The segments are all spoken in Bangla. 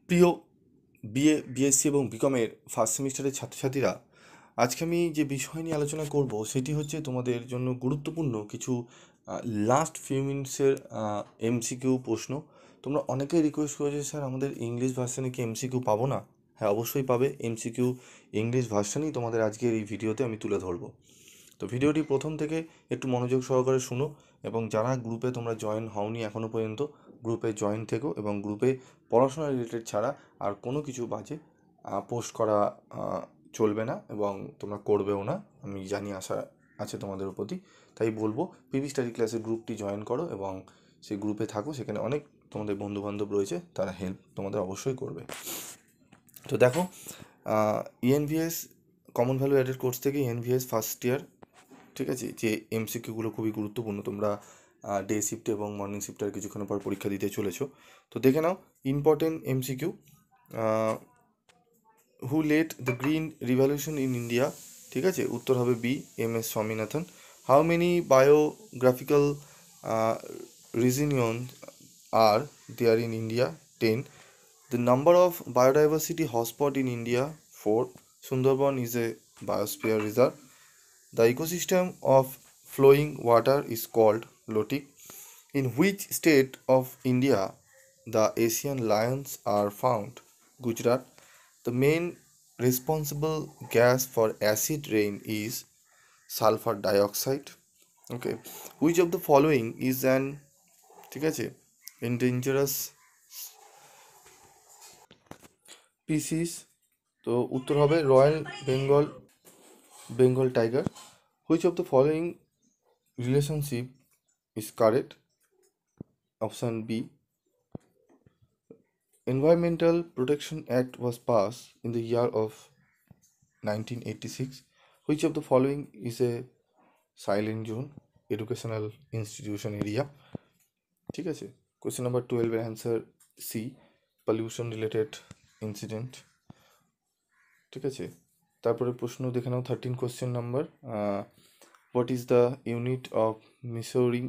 প্রিয় বিএ বিএসসি এবং বিকমের ফার্স্ট সেমিস্টারের ছাত্রছাত্রীরা, আজকে আমি যে বিষয় নিয়ে আলোচনা করব সেটি হচ্ছে তোমাদের জন্য গুরুত্বপূর্ণ কিছু লাস্ট ফিউ মিনিটসের এমসিকিউ প্রশ্ন। তোমরা অনেকেই রিকোয়েস্ট করেছো, স্যার আমাদের ইংলিশ ভার্সানে কি এমসিকিউ পাবো না? হ্যাঁ, অবশ্যই পাবে। এমসিকিউ ইংলিশ ভার্সানই তোমাদের আজকের এই ভিডিওতে আমি তুলে ধরবো। তো ভিডিওটি প্রথম থেকে একটু মনোযোগ সহকারে শুনো, এবং যারা গ্রুপে তোমরা জয়েন হওনি এখনও পর্যন্ত, গ্রুপে জয়েন থেকো, এবং গ্রুপে পড়াশোনা রিলেটেড ছাড়া আর কোনো কিছু বাজে পোস্ট করা চলবে না, এবং তোমরা করবেও না। আমি জানি, আশা আছে তোমাদের প্রতি। তাই বলবো, পিভি স্টাডি ক্লাসের গ্রুপটি জয়েন করো এবং সেই গ্রুপে থাকো। সেখানে অনেক তোমাদের বন্ধুবান্ধব রয়েছে, তারা হেল্প তোমাদের অবশ্যই করবে। তো দেখো, ENVS common value added course থেকে ইএনভিএস ফার্স্ট ইয়ার, ঠিক আছে, যে এমসিকিউগুলো খুবই গুরুত্বপূর্ণ। তোমরা ডে শিফটে এবং মর্নিং শিফটের কিছুক্ষণ পর পরীক্ষা দিতে চলেছো। তো দেখে নাও important MCQ. Who led the green revolution in India? ঠিক আছে, উত্তর হবে বি, M S Swaminathan. How many biographical region are there in India? 10. The number of biodiversity hotspot in India? 4. Sundarban is a biosphere reserve. The ecosystem of flowing water is called Lotic. In which state of India the Asian lions are found? Gujarat. The main responsible gas for acid rain is sulfur dioxide. Okay. Which of the following is an, ঠিক আছে, endangered species? তো উত্তর হবে royal Bengal tiger. Which of the following relationship is correct? Option B. Environmental Protection Act was passed in the year of 1986. Which of the following is a silent zone? Educational institution area. ঠিক আছে, কোয়েশ্চেন নাম্বার 12 এর answer C, pollution related incident. ঠিক আছে, তারপরে প্রশ্ন দেখে নাও 13 question number. What is the unit of measuring,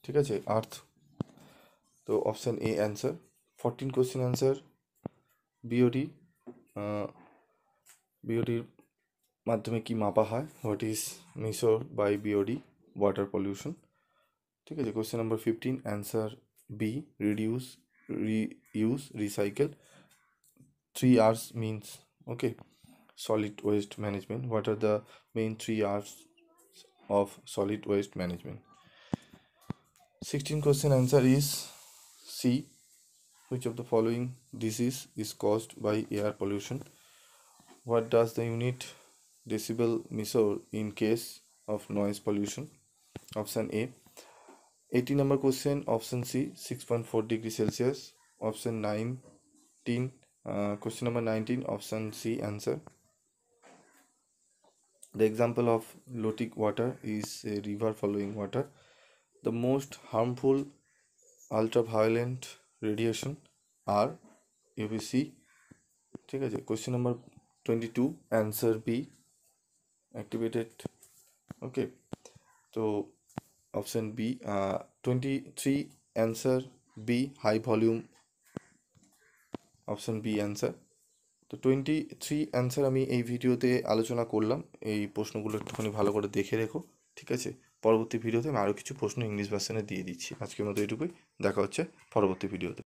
ঠিক আছে, আর্থ? তো option A answer. 14 question answer BOD. বিওডির মাধ্যমে কি মাপা হয়? What is measure by BOD? Water pollution. ঠিক আছে, question number 15 answer B, reduce, reuse, recycle. 3 R's means, okay, solid waste management. What are the main 3 R's of solid waste management? 16 question answer is C. Which of the following disease is caused by air pollution? What does the unit decibel measure in case of noise pollution? Option A. 18 number question, option C, 6.4 degrees Celsius. Option 19, question number 19, option C answer. The example of Lotic water is a river following water. The most harmful ultraviolet radiation are UVC. ঠিক আছে, question number 22 answer B, activated. Okay, তো option B. 23 answer B, high volume. Option B answer. তো 23 অ্যান্সার আমি এই ভিডিওতে আলোচনা করলাম। এই প্রশ্নগুলো একটুখানি ভালো করে দেখে রেখো, ঠিক আছে? পরবর্তী ভিডিওতে আমি আরও কিছু প্রশ্ন ইংলিশ ভার্সনে দিয়ে দিচ্ছি। আজকের মতো এটুকুই, দেখা হচ্ছে পরবর্তী ভিডিওতে।